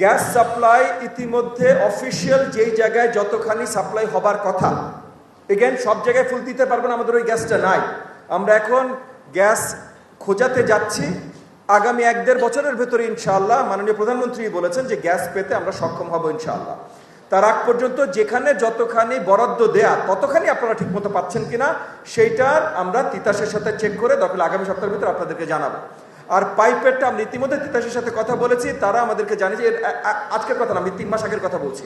Gas supply ইতিমধ্যে official যেই জায়গায় যতখানি সাপ্লাই হবার কথা, এগেন সব জায়গায় ফুল দিতে পারবো না, আমাদের ওই গ্যাসটা নাই। আমরা এখন গ্যাস খোঁজাতে যাচ্ছি। আগামী 1-1.5 বছরের ভেতরে ইনশাআল্লাহ মাননীয় প্রধানমন্ত্রী বলেছেন যে গ্যাস পেতে আমরা সক্ষম হব ইনশাআল্লাহ। তার আগ পর্যন্ত যেখানে যতখানি বরাদ্দ দেয়া ততখানি আপনারা ঠিকমতো পাচ্ছেন কিনা সেইটার আমরা তিতাসের সাথে চেক করে দরকার আগামী সপ্তাহের ভিতরে আপনাদেরকে জানাবো। আর পাইপেরটা আমরা ইতিমধ্যে তিতাসের সাথে কথা বলেছি, তারা আমাদেরকে জানিয়ে যে আজকের কথা না, আমি 3 মাস আগের কথা বলছি,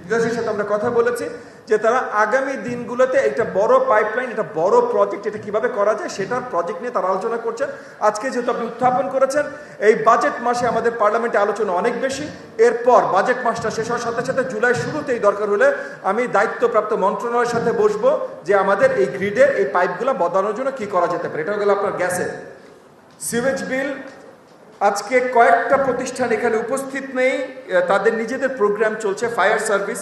তিতাসের সাথে আমরা কথা বলেছি যে তারা আগামী দিনগুলোতে একটা বড় পাইপলাইন, এটা বড় প্রজেক্ট, এটা কিভাবে করা যায় সেটার প্রজেক্ট নিয়ে তারা আলোচনা করছেন। আজকে যেহেতু আপনি উত্থাপন করেছেন, এই বাজেট মাসে আমাদের পার্লামেন্টে আলোচনা অনেক বেশি। এরপর বাজেট মাসটা শেষ হওয়ার সাথে সাথে জুলাই শুরুতেই দরকার হলে আমি দায়িত্বপ্রাপ্ত মন্ত্রণালয়ের সাথে বসবো যে আমাদের এই গ্রিডের এই পাইপগুলো বদলানোর জন্য কি করা যেতে পারে। এটা হলো আপনার গ্যাসের। সিওয়েজ বিল, আজকে কয়েকটা প্রতিষ্ঠান এখানে উপস্থিত নেই, তাদের নিজেদের প্রোগ্রাম চলছে, ফায়ার সার্ভিস,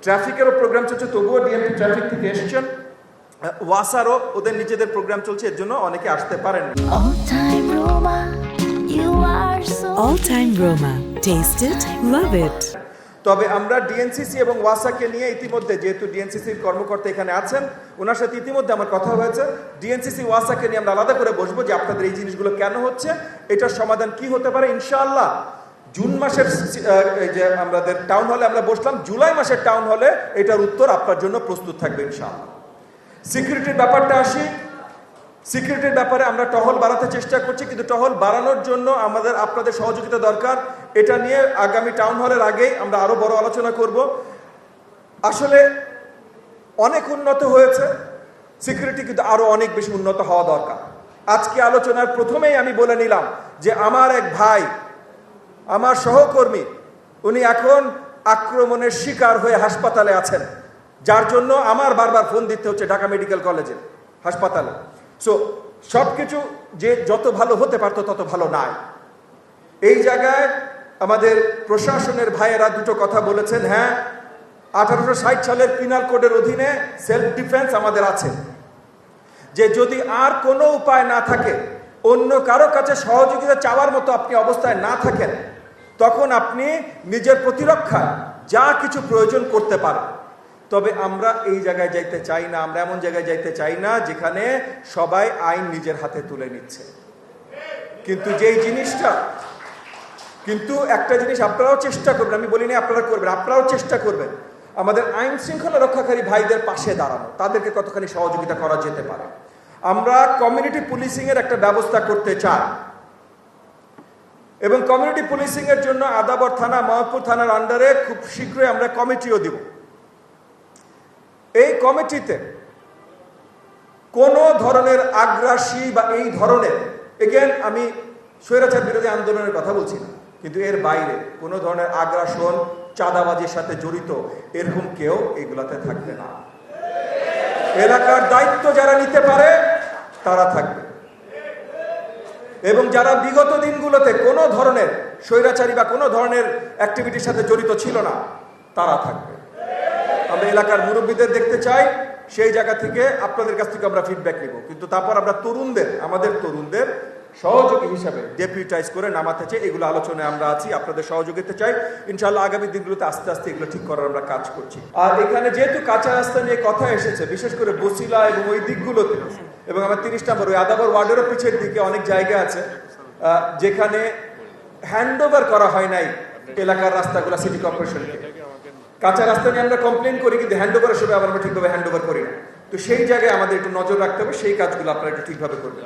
ট্রাফিকেরও প্রোগ্রাম চলছে, তবুও ডিএমপি ট্রাফিক থেকে এসছেন, ওয়াসারও ওদের নিজেদের প্রোগ্রাম চলছে, এর জন্য অনেকে আসতে পারেন। All time Roma, taste it, love it. তবে আমরা ডিএনসিসি এবং ওয়াসাকে নিয়ে ইতিমধ্যে, যেহেতু ডিএনসিসির কর্মকর্তা এখানে আছেন, ওনার সাথে ইতিমধ্যে আমার কথা হয়েছে। ডিএনসিসি ওয়াসাকে নিয়ে আমরা আলাদা করে বসবো যে আপনাদের এই জিনিসগুলো কেন হচ্ছে, এটার সমাধান কি হতে পারে। ইনশাআল্লাহ জুন মাসের যে আমাদের টাউন হলে আমরা বসলাম, জুলাই মাসের টাউন হলে এটার উত্তর আপনার জন্য প্রস্তুত থাকবে ইনশাআল্লাহ। সিকিউরিটির ব্যাপারটা আসি। সিকিউরিটির ব্যাপারে আমরা টহল বাড়াতে চেষ্টা করছি, কিন্তু টহল বাড়ানোর জন্য আমাদের আপনাদের সহযোগিতা দরকার। এটা নিয়ে আগামী টাউন হলের আগেই আমরা আরো বড় আলোচনা করব। আসলে অনেক উন্নত হয়েছে সিকিউরিটি, কিন্তু আরো অনেক বেশি উন্নত হওয়া দরকার। আজকে আলোচনার প্রথমেই আমি বলে নিলাম যে আমার এক ভাই, আমার সহকর্মী, উনি এখন আক্রমণের শিকার হয়ে হাসপাতালে আছেন, যার জন্য আমার বারবার ফোন দিতে হচ্ছে ঢাকা মেডিকেল কলেজে হাসপাতালে। সো সবকিছু যে যত ভালো হতে পারতো তত ভালো নাই। এই জায়গায় আমাদের প্রশাসনের ভাইয়েরা দুটো কথা বলেছেন। হ্যাঁ, 1860 সালের পিনাল কোডের অধীনে সেলফ ডিফেন্স আমাদের আছে, যে যদি আর কোনো উপায় না থাকে, অন্য কারো কাছে সহযোগিতা চাওয়ার মতো আপনি অবস্থায় না থাকেন, তখন আপনি নিজের প্রতিরক্ষায় যা কিছু প্রয়োজন করতে পারেন। তবে আমরা এই জায়গায় যাইতে চাই না, আমরা এমন জায়গায় যাইতে চাই না যেখানে সবাই আইন নিজের হাতে তুলে নিচ্ছে। কিন্তু যেই জিনিসটা, কিন্তু একটা জিনিস আপনারাও চেষ্টা করবেন, আমি বলিনি আপনারা করবেন, আপনারাও চেষ্টা করবেন আমাদের আইন শৃঙ্খলা রক্ষাকারী ভাইদের পাশে দাঁড়ানো, তাদেরকে কতখানি সহযোগিতা করা যেতে পারে। আমরা কমিউনিটি পুলিশিং এর একটা ব্যবস্থা করতে চাই, এবং কমিউনিটি পুলিশিং এর জন্য আদাবর থানা, মোহাম্মদপুর থানার আন্ডারে খুব শীঘ্রই আমরা কমিটিও দিব। এই কমিটিতে কোন ধরনের আগ্রাসী বা এই ধরনের, এগেন আমি স্বৈরাচার বিরোধী আন্দোলনের কথা বলছি না, কিন্তু এর বাইরে কোনো ধরনের আগ্রাসন, চাঁদাবাজির সাথে জড়িত এরকম কেউ এগুলাতে থাকবে না। এলাকার দায়িত্ব যারা নিতে পারে তারা থাকবে, এবং যারা বিগত দিনগুলোতে কোনো ধরনের স্বৈরাচারী বা কোনো ধরনের অ্যাক্টিভিটির সাথে জড়িত ছিল না তারা থাকবে। আমরা এলাকার মুরব্বীদের দেখতে চাই, সেই জায়গা থেকে আপনাদের কাছ থেকে আমরা ফিডব্যাক নিব, কিন্তু তারপর আমরা তরুণদের, আমাদের তরুণদের সহযোগী হিসাবে ডেপুটাইজ করে নামাতে চাই। এগুলো আলোচনায় আমরা আছি, আপনাদের সহযোগিতা চাই। ইনশাআল্লাহ আগামী দিনগুলোতে আস্তে আস্তে এগুলো ঠিক করার আমরা কাজ করছি। আর এখানে যেহেতু কাঁচা রাস্তা নিয়ে কথা এসেছে, বিশেষ করে বসিলা এবং ওই দিকগুলোতে, এবং আমার 30 নম্বর ওই আদাবর ওয়ার্ডেরও পিছের দিকে অনেক জায়গা আছে যেখানে হ্যান্ড ওভার করা হয় নাই এলাকার রাস্তাগুলো সিটি কর্পোরেশনকে। কাঁচা রাস্তা নিয়ে আমরা কমপ্লেন করি, কিন্তু হ্যান্ড ওভারের সময় আমরা ঠিকভাবে হ্যান্ড ওভার করি না। তো সেই জায়গায় আমাদের একটু নজর রাখতে হবে, সেই কাজগুলো আপনারা একটু ঠিকভাবে করবেন।